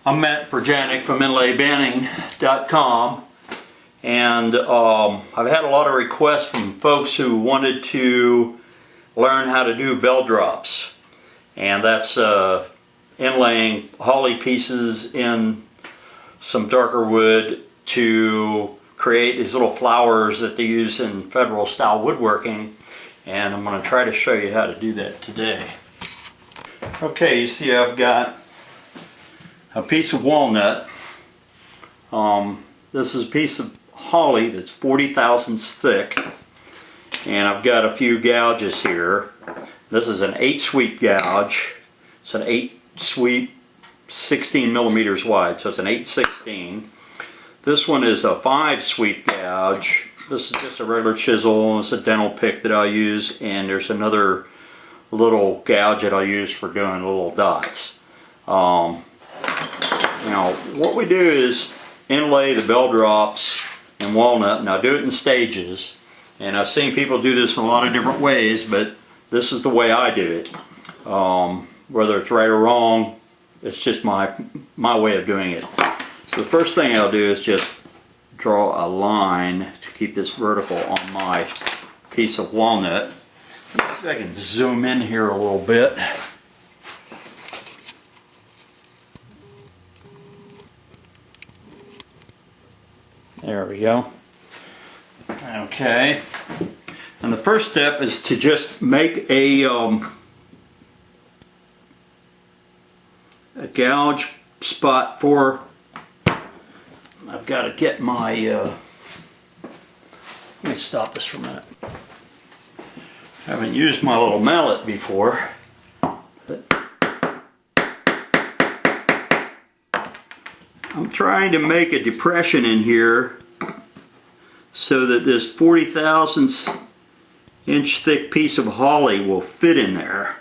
I'm Matt Verjanik from InlayBanding.com, and I've had a lot of requests from folks who wanted to learn how to do bell drops, and that's inlaying holly pieces in some darker wood to create these little flowers that they use in federal style woodworking, and I'm going to try to show you how to do that today. Okay, you see I've got a piece of walnut. This is a piece of holly that's 40 thousandths thick, and I've got a few gouges here. This is an 8 sweep gouge. It's an 8 sweep, 16 millimeters wide, so it's an 8/16. This one is a 5 sweep gouge. This is just a regular chisel. It's a dental pick that I'll use, and there's another little gouge that I'll use for doing little dots. Now what we do is inlay the bell drops in walnut, and I do it in stages, and I've seen people do this in a lot of different ways, but this is the way I do it. Whether it's right or wrong, it's just my way of doing it. So the first thing I'll do is just draw a line to keep this vertical on my piece of walnut. Let's see if I can zoom in here a little bit. There we go. Okay. And the first step is to just make a gouge spot for. I've got to get my. Let me stop this for a minute. I haven't used my little mallet before. But I'm trying to make a depression in here so that this 40 thousandths inch thick piece of holly will fit in there.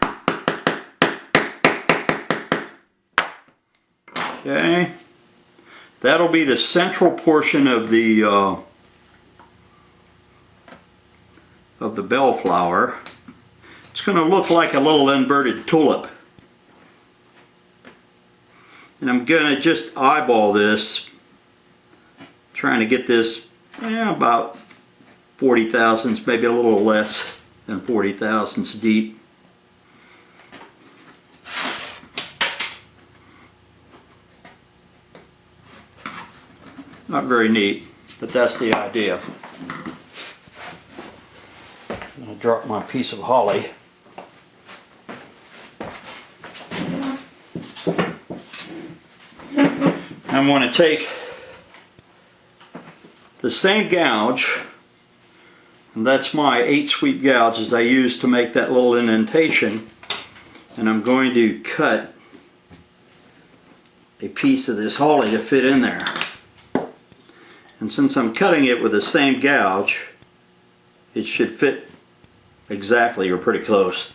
Okay, that'll be the central portion of the bell flower. It's going to look like a little inverted tulip. And I'm going to just eyeball this, trying to get this about 40 thousandths, maybe a little less than 40 thousandths deep. Not very neat, but that's the idea. I'm going to drop my piece of holly. I'm going to take the same gouge, and that's my 8 sweep gouges I used to make that little indentation, and I'm going to cut a piece of this holly to fit in there. And since I'm cutting it with the same gouge, it should fit exactly, or pretty close.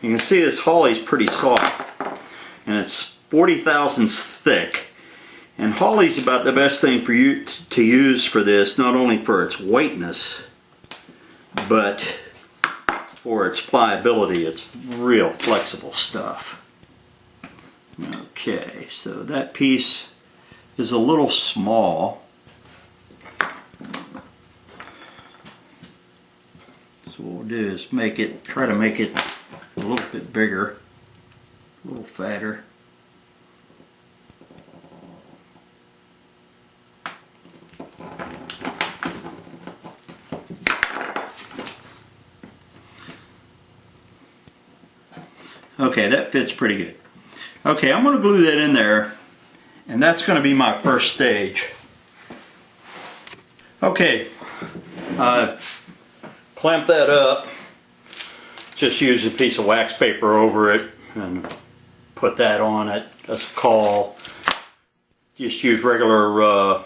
You can see this holly is pretty soft, and it's 40 thousandths thick. And holly's about the best thing for you to use for this, not only for its whiteness, but for its pliability. It's real flexible stuff. Okay, so that piece is a little small. So what we'll do is try to make it a little bit bigger, a little fatter. Okay, that fits pretty good. Okay, I'm going to glue that in there, and that's going to be my first stage. Okay, clamp that up. Just use a piece of wax paper over it and put that on it. That's a caul. Just use regular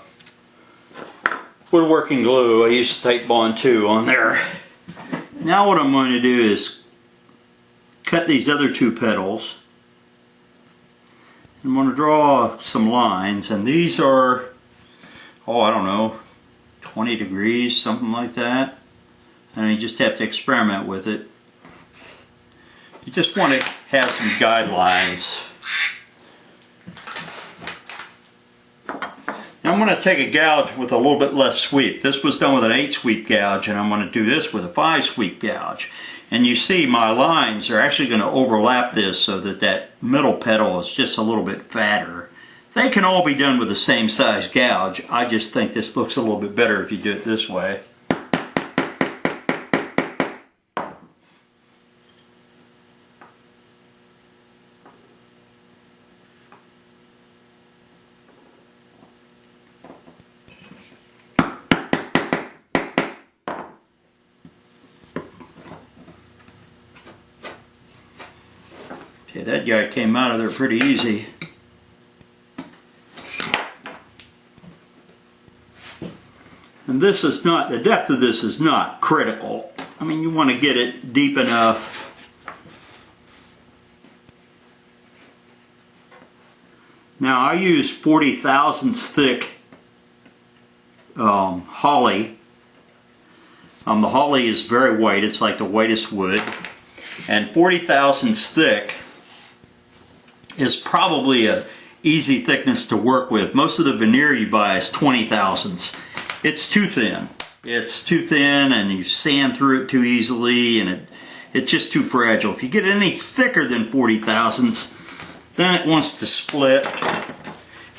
woodworking glue. I use Tape Bond 2 on there. Now what I'm going to do is cut these other 2 petals. I'm going to draw some lines, and these are, I don't know, 20 degrees, something like that. And you just have to experiment with it. You just want to have some guidelines. I'm going to take a gouge with a little bit less sweep. This was done with an 8 sweep gouge, and I'm going to do this with a 5 sweep gouge. And you see my lines are actually going to overlap this so that that middle petal is just a little bit fatter. They can all be done with the same size gouge. I just think this looks a little bit better if you do it this way. Okay, that guy came out of there pretty easy. And this is not, the depth of this is not critical. I mean, you want to get it deep enough. Now I use 40 thousandths thick holly. The holly is very white, it's like the whitest wood. And 40 thousandths thick is probably an easy thickness to work with. Most of the veneer you buy is 20 thousandths. It's too thin. It's too thin and you sand through it too easily and it's just too fragile. If you get any thicker than 40 thousandths, then it wants to split.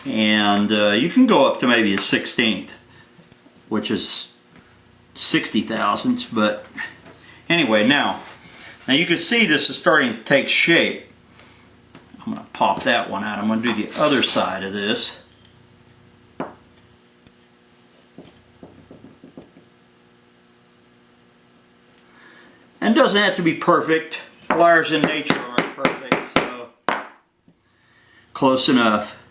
And you can go up to maybe a 1/16, which is 60 thousandths. But anyway, now you can see this is starting to take shape. I'm going to pop that one out. I'm going to do the other side of this. And it doesn't have to be perfect. Wires in nature aren't perfect, so close enough.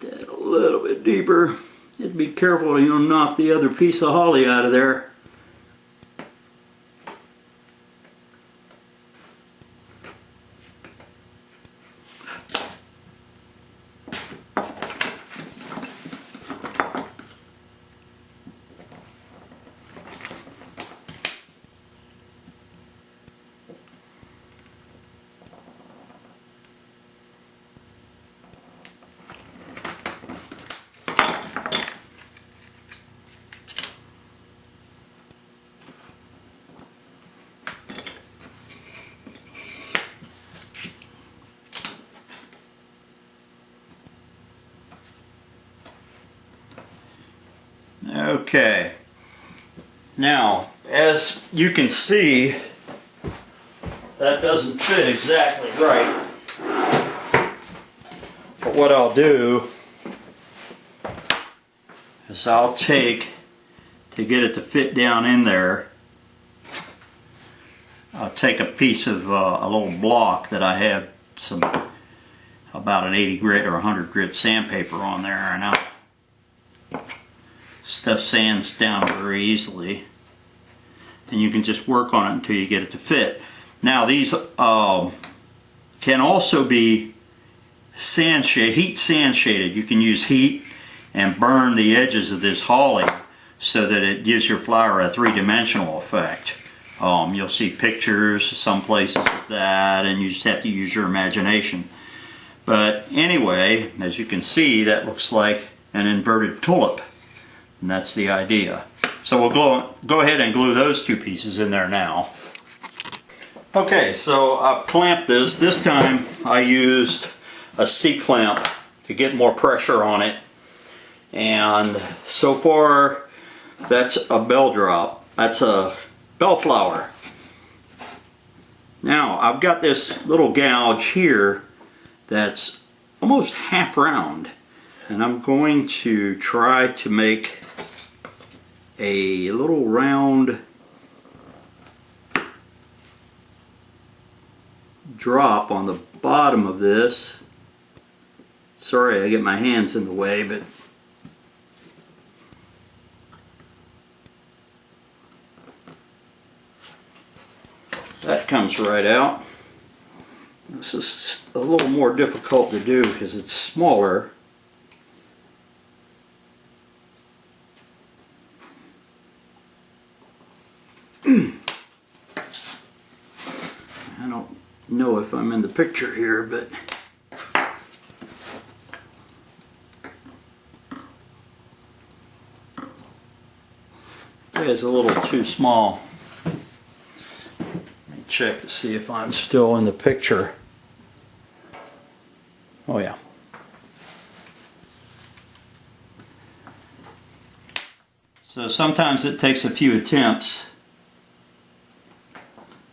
A little bit deeper. You have to be careful you don't knock the other piece of holly out of there. Okay, now as you can see, that doesn't fit exactly right, but what I'll do is I'll take, to get it to fit down in there, I'll take a piece of a little block that I have some, about an 80 grit or 100 grit sandpaper on there, and I'll stuff sands down very easily, and you can just work on it until you get it to fit. Now these can also be heat sand shaded. You can use heat and burn the edges of this holly so that it gives your flower a three-dimensional effect. You'll see pictures some places of that, and you just have to use your imagination. But anyway, as you can see, that looks like an inverted tulip. And that's the idea. So we'll go ahead and glue those two pieces in there now. Okay, so I've clamped this. This time I used a C-clamp to get more pressure on it. And so far, that's a bell drop. That's a bellflower. Now, I've got this little gouge here that's almost half round. And I'm going to try to make a little round drop on the bottom of this. Sorry, I get my hands in the way, but That comes right out. This is a little more difficult to do because it's smaller. I don't know if I'm in the picture here, but it's a little too small. Let me check to see if I'm still in the picture. Oh yeah. So sometimes it takes a few attempts,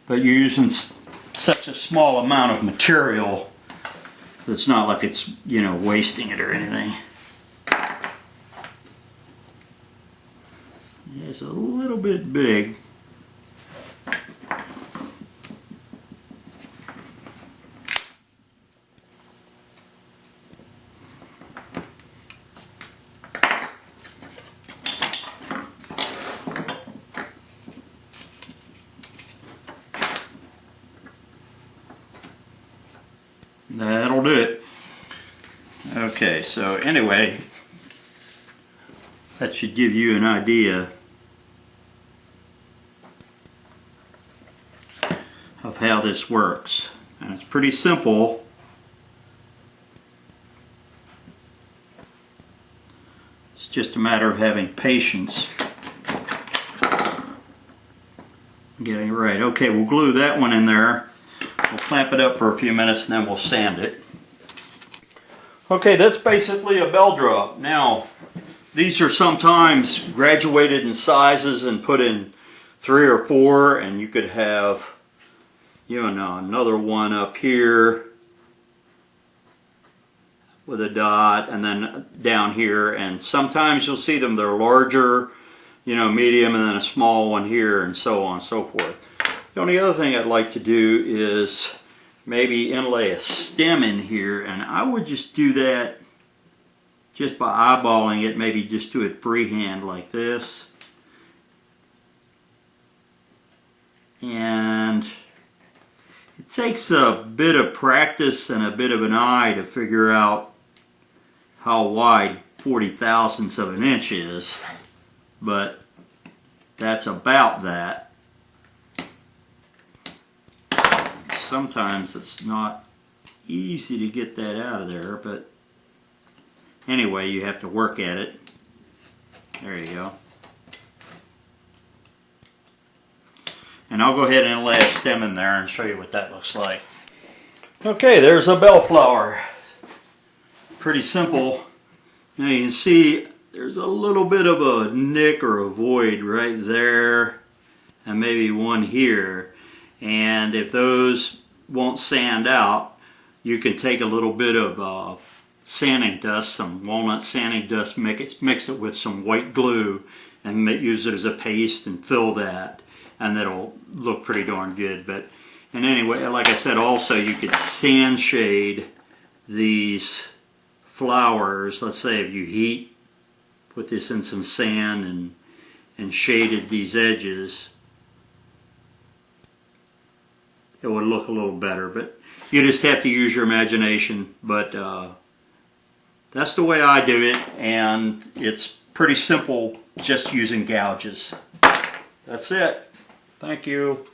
but you're using such a small amount of material that it's not like it's, you know, wasting it or anything. It's a little bit big. That'll do it. Okay, so anyway, that should give you an idea of how this works. And it's pretty simple. It's just a matter of having patience. Getting it right. Okay, we'll glue that one in there. We'll clamp it up for a few minutes and then we'll sand it. Okay, that's basically a bell drop. Now, these are sometimes graduated in sizes and put in 3 or 4, and you could have, you know, another one up here with a dot, and then down here, and sometimes you'll see them, they're larger, you know, medium, and then a small one here, and so on and so forth. The only other thing I'd like to do is maybe inlay a stem in here, and I would just do that just by eyeballing it, maybe just do it freehand like this. And it takes a bit of practice and a bit of an eye to figure out how wide 40/1000ths of an inch is, but that's about that. Sometimes it's not easy to get that out of there, but anyway, you have to work at it. There you go. And I'll go ahead and lay a stem in there and show you what that looks like. Okay, there's a bellflower. Pretty simple. Now you can see there's a little bit of a nick or a void right there, and maybe one here. And if those won't sand out, you can take a little bit of sanding dust, some walnut sanding dust, mix it with some white glue, and use it as a paste and fill that, and that'll look pretty darn good. But and anyway, like I said, also you could sand shade these flowers. Let's say if you put this in some sand and shaded these edges, it would look a little better, but you just have to use your imagination. But that's the way I do it, and it's pretty simple just using gouges. That's it. Thank you.